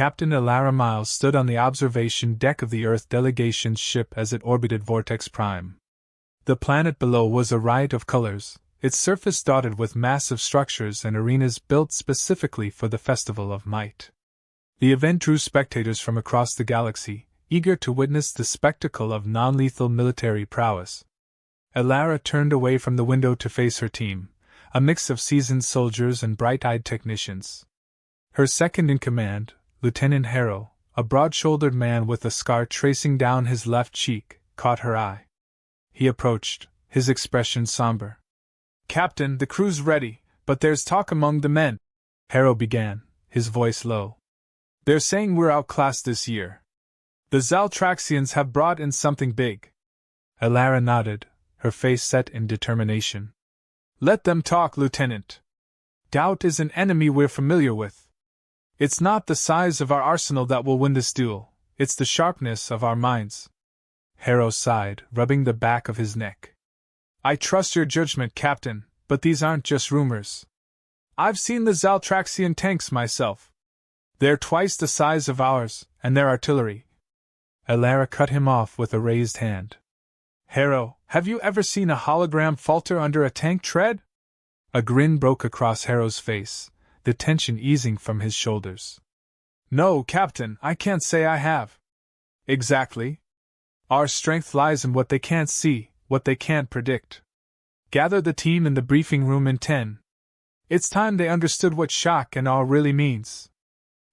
Captain Elara Miles stood on the observation deck of the Earth delegation's ship as it orbited Vortex Prime. The planet below was a riot of colors, its surface dotted with massive structures and arenas built specifically for the Festival of Might. The event drew spectators from across the galaxy, eager to witness the spectacle of non-lethal military prowess. Elara turned away from the window to face her team, a mix of seasoned soldiers and bright-eyed technicians. Her second-in-command, Lieutenant Harrow, a broad-shouldered man with a scar tracing down his left cheek, caught her eye. He approached, his expression somber. "Captain, the crew's ready, but there's talk among the men," Harrow began, his voice low. "They're saying we're outclassed this year. The Zaltraxians have brought in something big." Elara nodded, her face set in determination. "Let them talk, Lieutenant. Doubt is an enemy we're familiar with. It's not the size of our arsenal that will win this duel, it's the sharpness of our minds." Harrow sighed, rubbing the back of his neck. "I trust your judgment, Captain, but these aren't just rumors. I've seen the Zaltraxian tanks myself. They're twice the size of ours, and their artillery." Elara cut him off with a raised hand. "Harrow, have you ever seen a hologram falter under a tank tread?" A grin broke across Harrow's face, the tension easing from his shoulders. "No, Captain, I can't say I have." "Exactly. Our strength lies in what they can't see, what they can't predict. Gather the team in the briefing room in 10. It's time they understood what shock and awe really means."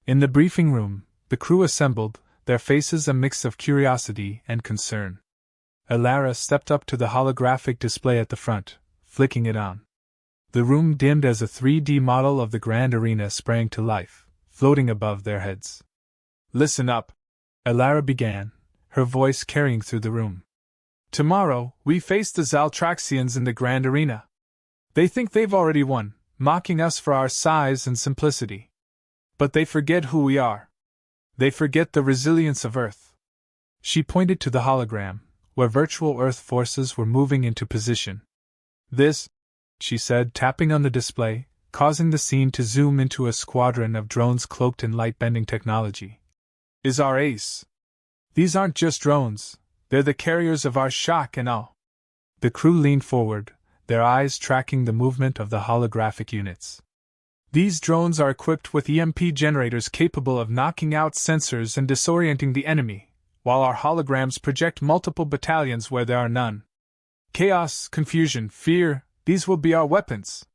In the briefing room, the crew assembled, their faces a mix of curiosity and concern. Elara stepped up to the holographic display at the front, flicking it on. The room dimmed as a 3D model of the grand arena sprang to life, floating above their heads. "Listen up," Elara began, her voice carrying through the room. "Tomorrow, we face the Zaltraxians in the grand arena. They think they've already won, mocking us for our size and simplicity. But they forget who we are. They forget the resilience of Earth." She pointed to the hologram, where virtual Earth forces were moving into position. "This," she said, tapping on the display, causing the scene to zoom into a squadron of drones cloaked in light-bending technology, "is our ace. These aren't just drones, they're the carriers of our shock and awe." The crew leaned forward, their eyes tracking the movement of the holographic units. "These drones are equipped with EMP generators capable of knocking out sensors and disorienting the enemy, while our holograms project multiple battalions where there are none. Chaos, confusion, fear, these will be our weapons."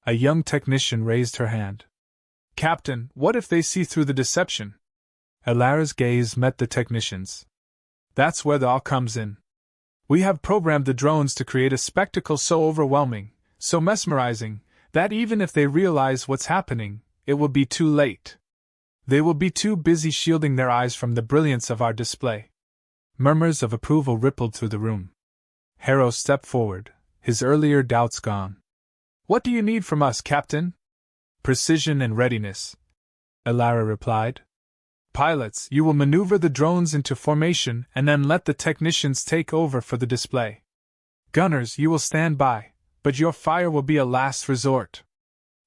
A young technician raised her hand. "Captain, what if they see through the deception?" Elara's gaze met the technician's. "That's where the awe comes in. We have programmed the drones to create a spectacle so overwhelming, so mesmerizing, that even if they realize what's happening, it will be too late. They will be too busy shielding their eyes from the brilliance of our display." Murmurs of approval rippled through the room. Harrow stepped forward, his earlier doubts gone. "What do you need from us, Captain?" "Precision and readiness," Elara replied. "Pilots, you will maneuver the drones into formation and then let the technicians take over for the display. Gunners, you will stand by, but your fire will be a last resort.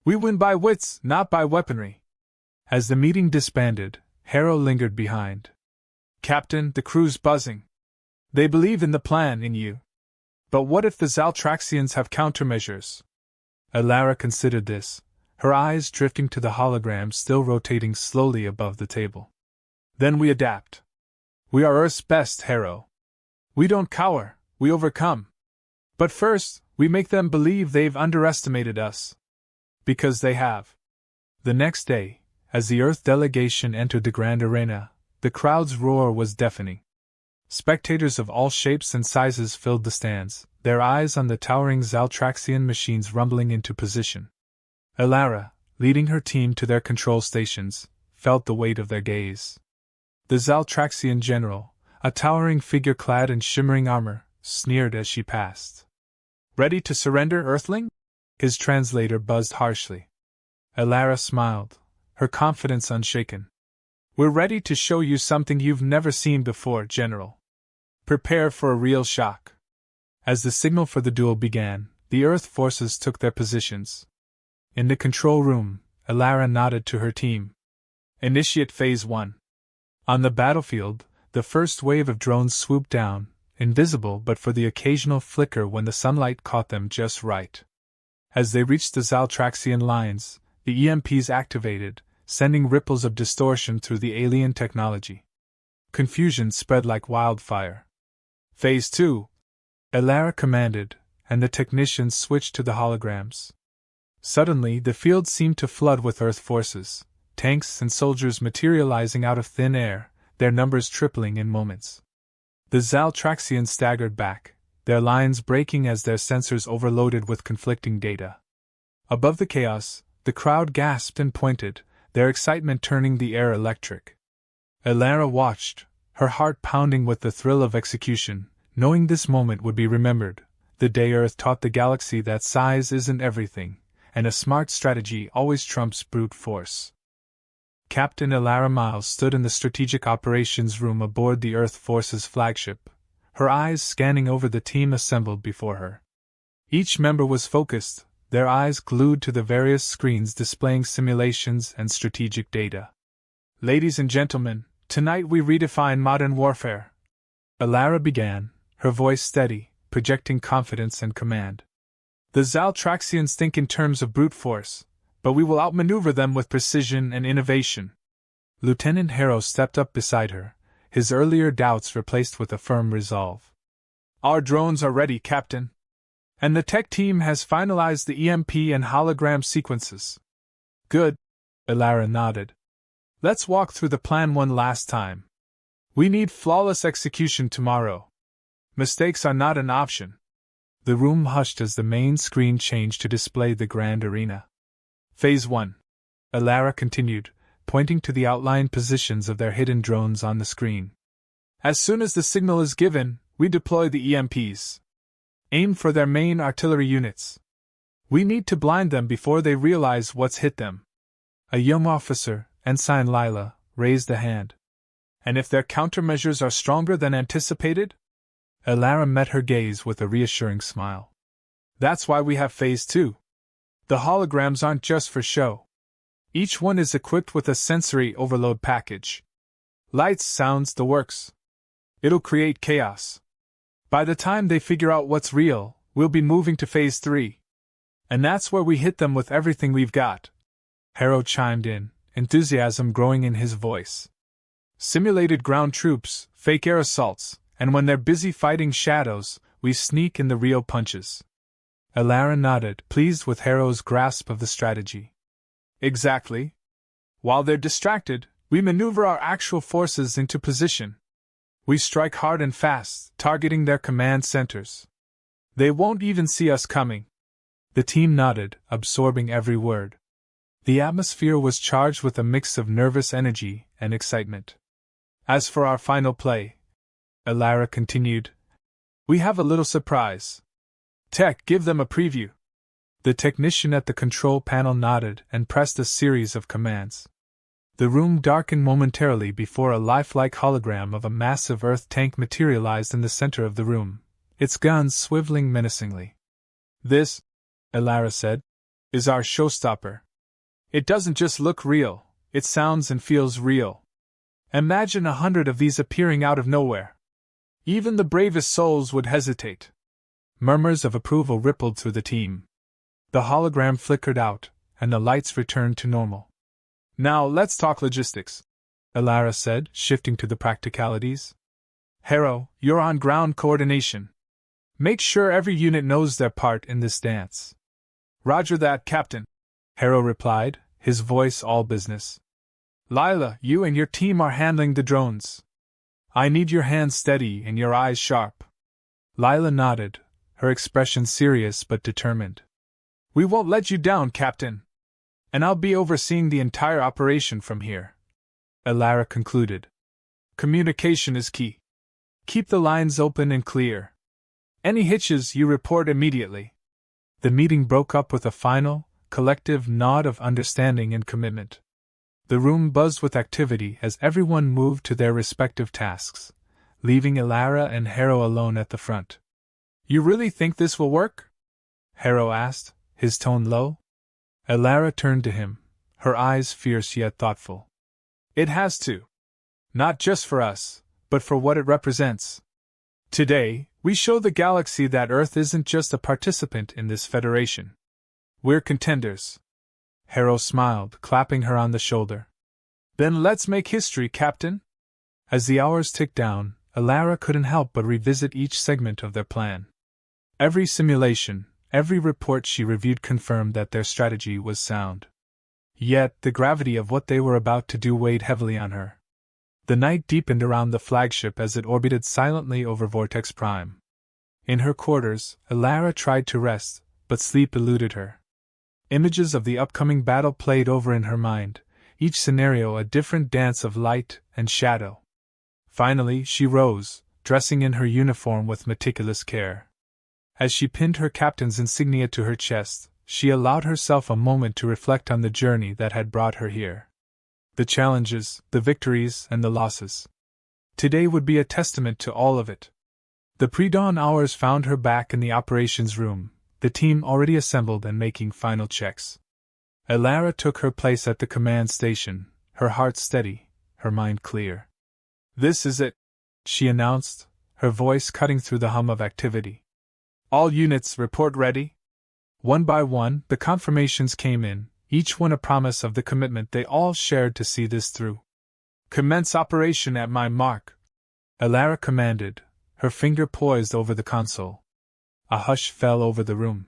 We win by wits, not by weaponry." As the meeting disbanded, Harrow lingered behind. "Captain, the crew's buzzing. They believe in the plan, in you. But what if the Zaltraxians have countermeasures?" Elara considered this, her eyes drifting to the hologram still rotating slowly above the table. "Then we adapt. We are Earth's best, Harrow. We don't cower, we overcome. But first, we make them believe they've underestimated us. Because they have." The next day, as the Earth delegation entered the grand arena, the crowd's roar was deafening. Spectators of all shapes and sizes filled the stands, their eyes on the towering Zaltraxian machines rumbling into position. Elara, leading her team to their control stations, felt the weight of their gaze. The Zaltraxian general, a towering figure clad in shimmering armor, sneered as she passed. "Ready to surrender, Earthling?" his translator buzzed harshly. Elara smiled, her confidence unshaken. "We're ready to show you something you've never seen before, General. Prepare for a real shock." As the signal for the duel began, the Earth forces took their positions. In the control room, Elara nodded to her team. Initiate Phase 1. On the battlefield, the first wave of drones swooped down, invisible but for the occasional flicker when the sunlight caught them just right. As they reached the Zaltraxian lines, the EMPs activated, sending ripples of distortion through the alien technology. Confusion spread like wildfire. Phase 2, Elara commanded, and the technicians switched to the holograms. Suddenly, the field seemed to flood with Earth forces, tanks and soldiers materializing out of thin air, their numbers tripling in moments. The Zaltraxians staggered back, their lines breaking as their sensors overloaded with conflicting data. Above the chaos, the crowd gasped and pointed, their excitement turning the air electric. Elara watched, her heart pounding with the thrill of execution, knowing this moment would be remembered, the day Earth taught the galaxy that size isn't everything, and a smart strategy always trumps brute force. Captain Elara Miles stood in the strategic operations room aboard the Earth Force's flagship, her eyes scanning over the team assembled before her. Each member was focused, their eyes glued to the various screens displaying simulations and strategic data. Ladies and gentlemen, tonight we redefine modern warfare. Elara began, her voice steady, projecting confidence and command. The Zaltraxians think in terms of brute force, but we will outmaneuver them with precision and innovation. Lieutenant Harrow stepped up beside her, his earlier doubts replaced with a firm resolve. Our drones are ready, Captain. And the tech team has finalized the EMP and hologram sequences. Good. Elara nodded. Let's walk through the plan one last time. We need flawless execution tomorrow. Mistakes are not an option. The room hushed as the main screen changed to display the grand arena. Phase 1. Elara continued, pointing to the outlined positions of their hidden drones on the screen. As soon as the signal is given, we deploy the EMPs. Aim for their main artillery units. We need to blind them before they realize what's hit them. A young officer, Ensign Lila, raised a hand. And if their countermeasures are stronger than anticipated? Elara met her gaze with a reassuring smile. That's why we have Phase 2. The holograms aren't just for show. Each one is equipped with a sensory overload package. Lights, sounds, the works. It'll create chaos. By the time they figure out what's real, we'll be moving to Phase 3. And that's where we hit them with everything we've got. Harrow chimed in, enthusiasm growing in his voice. Simulated ground troops, fake air assaults, and when they're busy fighting shadows, we sneak in the real punches. Elara nodded, pleased with Harrow's grasp of the strategy. Exactly. While they're distracted, we maneuver our actual forces into position. We strike hard and fast, targeting their command centers. They won't even see us coming. The team nodded, absorbing every word. The atmosphere was charged with a mix of nervous energy and excitement. As for our final play, Elara continued, we have a little surprise. Tech, give them a preview. The technician at the control panel nodded and pressed a series of commands. The room darkened momentarily before a lifelike hologram of a massive Earth tank materialized in the center of the room, its guns swiveling menacingly. This, Elara said, is our showstopper. It doesn't just look real, it sounds and feels real. Imagine 100 of these appearing out of nowhere. Even the bravest souls would hesitate. Murmurs of approval rippled through the team. The hologram flickered out, and the lights returned to normal. Now let's talk logistics, Elara said, shifting to the practicalities. Harrow, you're on ground coordination. Make sure every unit knows their part in this dance. Roger that, Captain, Harrow replied, his voice all business. Lila, you and your team are handling the drones. I need your hands steady and your eyes sharp. Lila nodded, her expression serious but determined. We won't let you down, Captain. And I'll be overseeing the entire operation from here, Elara concluded. Communication is key. Keep the lines open and clear. Any hitches you report immediately. The meeting broke up with a final, collective nod of understanding and commitment. The room buzzed with activity as everyone moved to their respective tasks, leaving Elara and Harrow alone at the front. You really think this will work? Harrow asked, his tone low. Elara turned to him, her eyes fierce yet thoughtful. It has to. Not just for us, but for what it represents. Today, we show the galaxy that Earth isn't just a participant in this federation. We're contenders. Harrow smiled, clapping her on the shoulder. Then let's make history, Captain. As the hours ticked down, Alara couldn't help but revisit each segment of their plan. Every simulation, every report she reviewed confirmed that their strategy was sound. Yet, the gravity of what they were about to do weighed heavily on her. The night deepened around the flagship as it orbited silently over Vortex Prime. In her quarters, Alara tried to rest, but sleep eluded her. Images of the upcoming battle played over in her mind, each scenario a different dance of light and shadow. Finally, she rose, dressing in her uniform with meticulous care. As she pinned her captain's insignia to her chest, she allowed herself a moment to reflect on the journey that had brought her here. The challenges, the victories, and the losses. Today would be a testament to all of it. The pre-dawn hours found her back in the operations room, the team already assembled and making final checks. Alara took her place at the command station, her heart steady, her mind clear. "This is it," she announced, her voice cutting through the hum of activity. "All units report ready?" One by one, the confirmations came in, each one a promise of the commitment they all shared to see this through. "Commence operation at my mark," Alara commanded, her finger poised over the console. A hush fell over the room.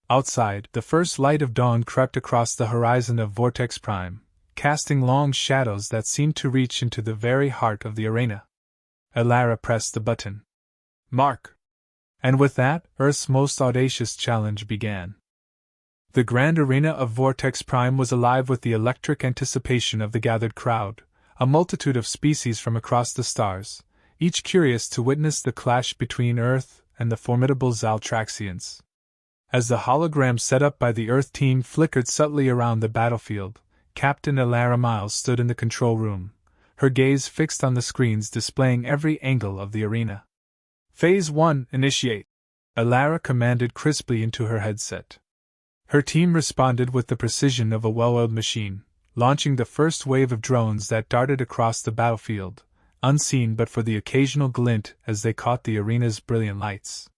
Outside, the first light of dawn crept across the horizon of Vortex Prime, casting long shadows that seemed to reach into the very heart of the arena. Alara pressed the button. "Mark!" And with that, Earth's most audacious challenge began. The grand arena of Vortex Prime was alive with the electric anticipation of the gathered crowd, a multitude of species from across the stars, each curious to witness the clash between Earth and the formidable Zaltraxians. As the hologram set up by the Earth team flickered subtly around the battlefield, Captain Alara Miles stood in the control room, her gaze fixed on the screens displaying every angle of the arena. "Phase 1, initiate," Alara commanded crisply into her headset. Her team responded with the precision of a well-oiled machine, launching the first wave of drones that darted across the battlefield, unseen but for the occasional glint as they caught the arena's brilliant lights.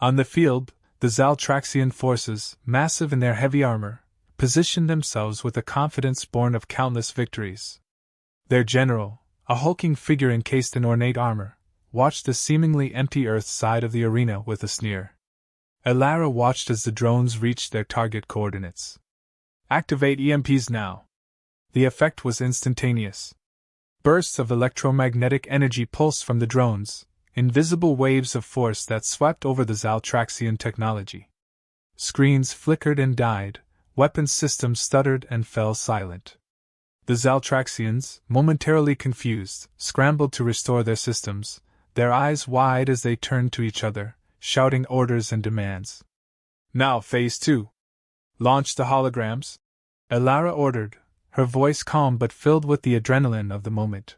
On the field, the Zaltraxian forces, massive in their heavy armor, positioned themselves with a confidence born of countless victories. Their general, a hulking figure encased in ornate armor, watched the seemingly empty Earth side of the arena with a sneer. Alara watched as the drones reached their target coordinates. "Activate EMPs now." The effect was instantaneous. Bursts of electromagnetic energy pulsed from the drones, invisible waves of force that swept over the Zaltraxian technology. Screens flickered and died, weapons systems stuttered and fell silent. The Zaltraxians, momentarily confused, scrambled to restore their systems, their eyes wide as they turned to each other, shouting orders and demands. "Now, Phase 2. Launch the holograms," Alara ordered, her voice calm but filled with the adrenaline of the moment.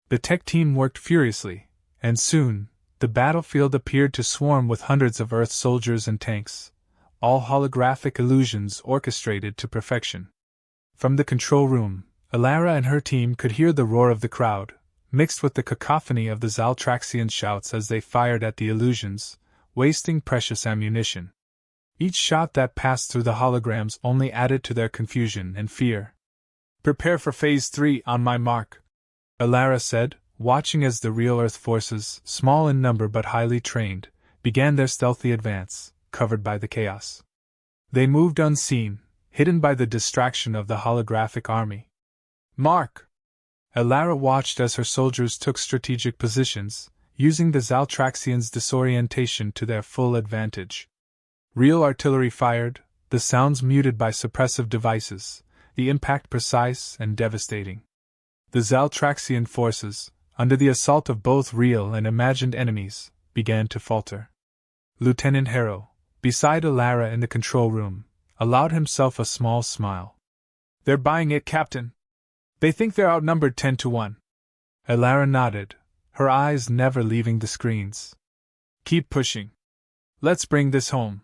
The tech team worked furiously, and soon, the battlefield appeared to swarm with hundreds of Earth soldiers and tanks, all holographic illusions orchestrated to perfection. From the control room, Alara and her team could hear the roar of the crowd, mixed with the cacophony of the Zaltraxian shouts as they fired at the illusions, wasting precious ammunition. Each shot that passed through the holograms only added to their confusion and fear. "Prepare for Phase 3 on my mark," Alara said, watching as the real Earth forces, small in number but highly trained, began their stealthy advance, covered by the chaos. They moved unseen, hidden by the distraction of the holographic army. "Mark!" Alara watched as her soldiers took strategic positions, using the Zaltraxians' disorientation to their full advantage. Real artillery fired, the sounds muted by suppressive devices, the impact precise and devastating. The Zaltraxian forces, under the assault of both real and imagined enemies, began to falter. Lieutenant Harrow, beside Alara in the control room, allowed himself a small smile. "They're buying it, Captain. They think they're outnumbered 10-1. Alara nodded, her eyes never leaving the screens. "Keep pushing. Let's bring this home."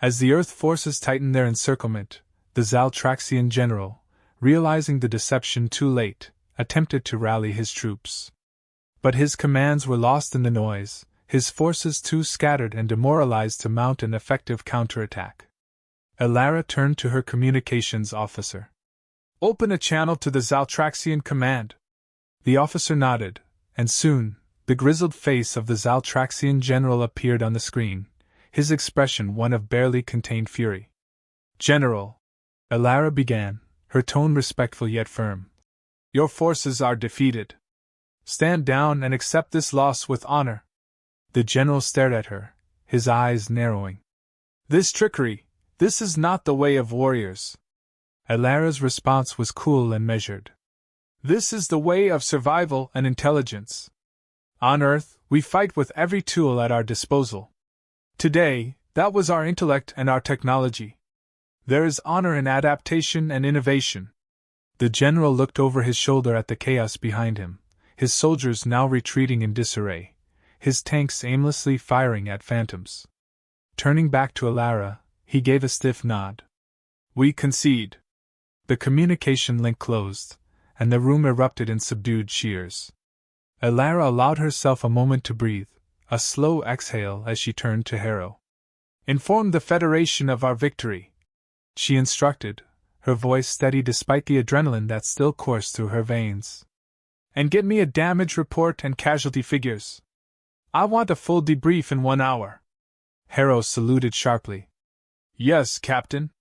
As the Earth forces tightened their encirclement, the Zaltraxian general, realizing the deception too late, attempted to rally his troops. But his commands were lost in the noise, his forces too scattered and demoralized to mount an effective counterattack. Elara turned to her communications officer. "Open a channel to the Zaltraxian command." The officer nodded, and soon, the grizzled face of the Zaltraxian general appeared on the screen, his expression one of barely contained fury. "General," Elara began, her tone respectful yet firm, "your forces are defeated. Stand down and accept this loss with honor." The general stared at her, his eyes narrowing. "This trickery, this is not the way of warriors." Elara's response was cool and measured. "This is the way of survival and intelligence. On Earth, we fight with every tool at our disposal. Today, that was our intellect and our technology. There is honor in adaptation and innovation." The general looked over his shoulder at the chaos behind him, his soldiers now retreating in disarray, his tanks aimlessly firing at phantoms. Turning back to Elara, he gave a stiff nod. "We concede." The communication link closed, and the room erupted in subdued cheers. Elara allowed herself a moment to breathe, a slow exhale as she turned to Harrow. "Inform the Federation of our victory," she instructed, her voice steady despite the adrenaline that still coursed through her veins. "And get me a damage report and casualty figures. I want a full debrief in 1 hour." Harrow saluted sharply. "Yes, Captain."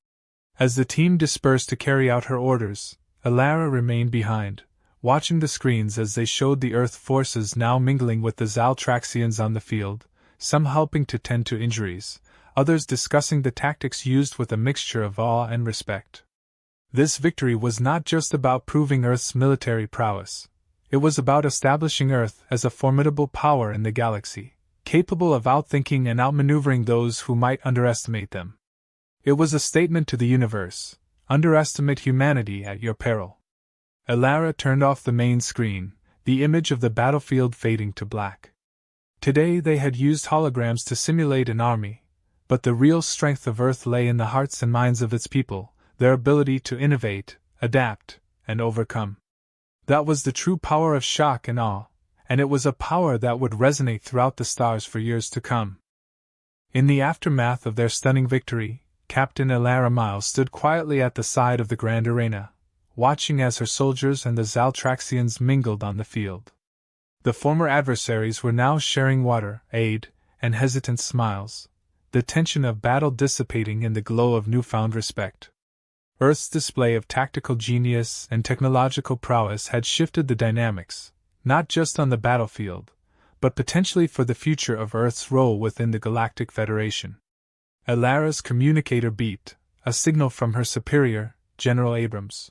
As the team dispersed to carry out her orders, Elara remained behind, watching the screens as they showed the Earth forces now mingling with the Zaltraxians on the field, some helping to tend to injuries, others discussing the tactics used with a mixture of awe and respect. This victory was not just about proving Earth's military prowess. It was about establishing Earth as a formidable power in the galaxy, capable of outthinking and outmaneuvering those who might underestimate them. It was a statement to the universe: underestimate humanity at your peril. Elara turned off the main screen, the image of the battlefield fading to black. Today they had used holograms to simulate an army, but the real strength of Earth lay in the hearts and minds of its people, their ability to innovate, adapt, and overcome. That was the true power of shock and awe, and it was a power that would resonate throughout the stars for years to come. In the aftermath of their stunning victory, Captain Elara Miles stood quietly at the side of the grand arena, watching as her soldiers and the Zaltraxians mingled on the field. The former adversaries were now sharing water, aid, and hesitant smiles, the tension of battle dissipating in the glow of newfound respect. Earth's display of tactical genius and technological prowess had shifted the dynamics, not just on the battlefield, but potentially for the future of Earth's role within the Galactic Federation. Elara's communicator beeped, a signal from her superior, General Abrams.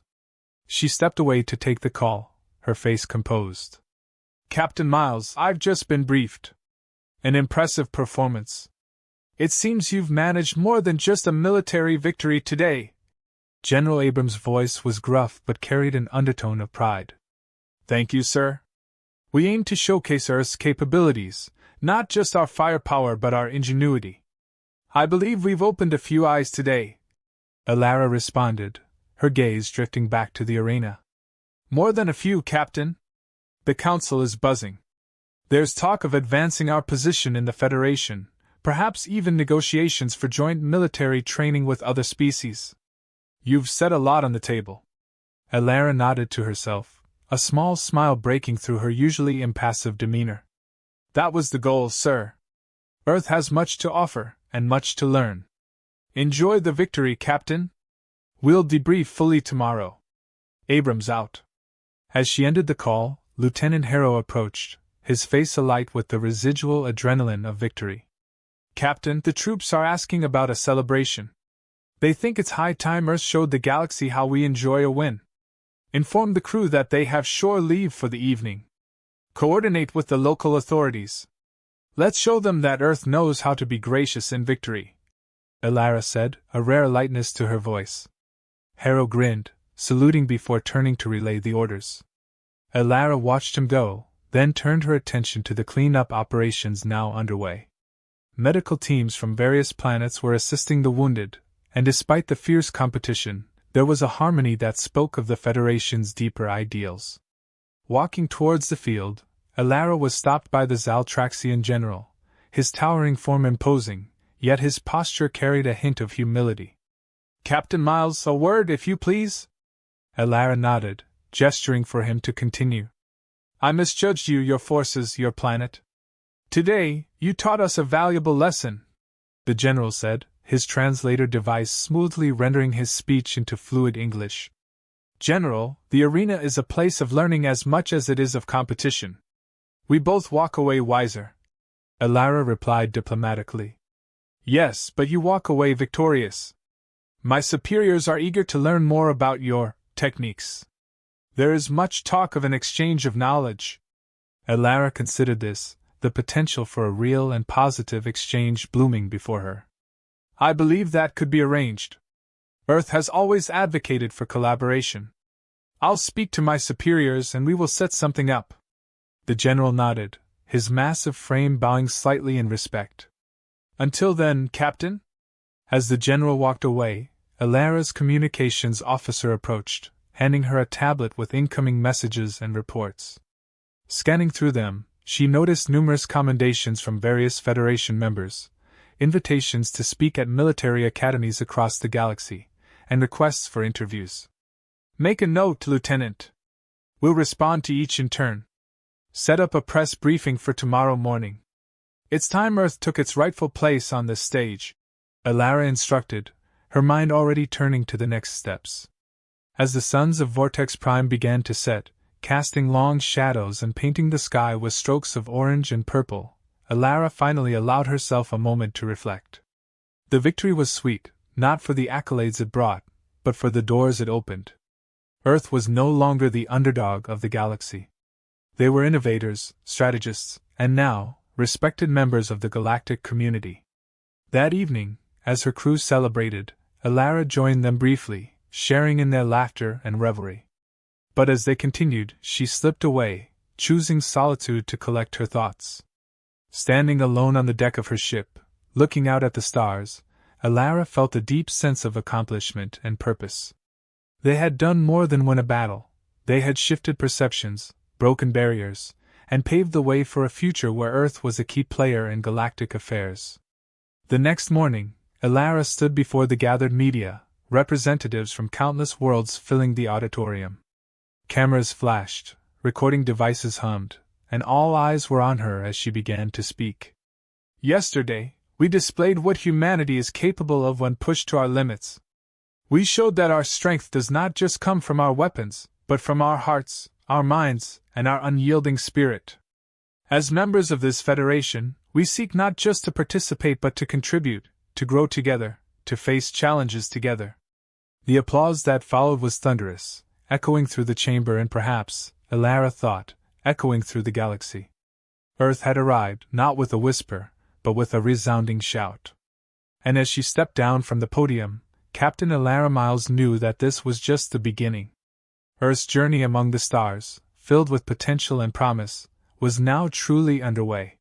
She stepped away to take the call, her face composed. "Captain Miles, I've just been briefed. An impressive performance. It seems you've managed more than just a military victory today." General Abrams' voice was gruff but carried an undertone of pride. "Thank you, sir. We aim to showcase Earth's capabilities, not just our firepower but our ingenuity. I believe we've opened a few eyes today," Elara responded, her gaze drifting back to the arena. "More than a few, Captain. The Council is buzzing. There's talk of advancing our position in the Federation, perhaps even negotiations for joint military training with other species. You've set a lot on the table." Elara nodded to herself, a small smile breaking through her usually impassive demeanor. "That was the goal, sir. Earth has much to offer, and much to learn. Enjoy the victory, Captain. We'll debrief fully tomorrow. Abrams out." As she ended the call, Lieutenant Harrow approached, his face alight with the residual adrenaline of victory. "Captain, the troops are asking about a celebration. They think it's high time Earth showed the galaxy how we enjoy a win. Inform the crew that they have shore leave for the evening. Coordinate with the local authorities. Let's show them that Earth knows how to be gracious in victory," Elara said, a rare lightness to her voice. Harrow grinned, saluting before turning to relay the orders. Elara watched him go, then turned her attention to the cleanup operations now underway. Medical teams from various planets were assisting the wounded, and despite the fierce competition, there was a harmony that spoke of the Federation's deeper ideals. Walking towards the field, Alara was stopped by the Zaltraxian general, his towering form imposing, yet his posture carried a hint of humility. "Captain Miles, a word, if you please?" Alara nodded, gesturing for him to continue. "I misjudged you, your forces, your planet. Today, you taught us a valuable lesson," the general said, his translator device smoothly rendering his speech into fluid English. "General, the arena is a place of learning as much as it is of competition. We both walk away wiser," Alara replied diplomatically. "Yes, but you walk away victorious. My superiors are eager to learn more about your techniques. There is much talk of an exchange of knowledge." Alara considered this, the potential for a real and positive exchange blooming before her. "I believe that could be arranged. Earth has always advocated for collaboration. I'll speak to my superiors and we will set something up." The general nodded, his massive frame bowing slightly in respect. "Until then, Captain?" As the general walked away, Alara's communications officer approached, handing her a tablet with incoming messages and reports. Scanning through them, she noticed numerous commendations from various Federation members, invitations to speak at military academies across the galaxy, and requests for interviews. "Make a note, Lieutenant. We'll respond to each in turn. Set up a press briefing for tomorrow morning. It's time Earth took its rightful place on this stage," Alara instructed, her mind already turning to the next steps. As the suns of Vortex Prime began to set, casting long shadows and painting the sky with strokes of orange and purple, Alara finally allowed herself a moment to reflect. The victory was sweet, not for the accolades it brought, but for the doors it opened. Earth was no longer the underdog of the galaxy. They were innovators, strategists, and now, respected members of the galactic community. That evening, as her crew celebrated, Alara joined them briefly, sharing in their laughter and revelry. But as they continued, she slipped away, choosing solitude to collect her thoughts. Standing alone on the deck of her ship, looking out at the stars, Alara felt a deep sense of accomplishment and purpose. They had done more than win a battle. They had shifted perceptions, broken barriers, and paved the way for a future where Earth was a key player in galactic affairs. The next morning, Alara stood before the gathered media, representatives from countless worlds filling the auditorium. Cameras flashed, recording devices hummed, and all eyes were on her as she began to speak. "Yesterday, we displayed what humanity is capable of when pushed to our limits. We showed that our strength does not just come from our weapons, but from our hearts, our minds, and our unyielding spirit. As members of this Federation, we seek not just to participate but to contribute, to grow together, to face challenges together." The applause that followed was thunderous, echoing through the chamber and perhaps, Alara thought, echoing through the galaxy. Earth had arrived, not with a whisper, but with a resounding shout. And as she stepped down from the podium, Captain Alara Miles knew that this was just the beginning. Earth's journey among the stars, filled with potential and promise, was now truly underway.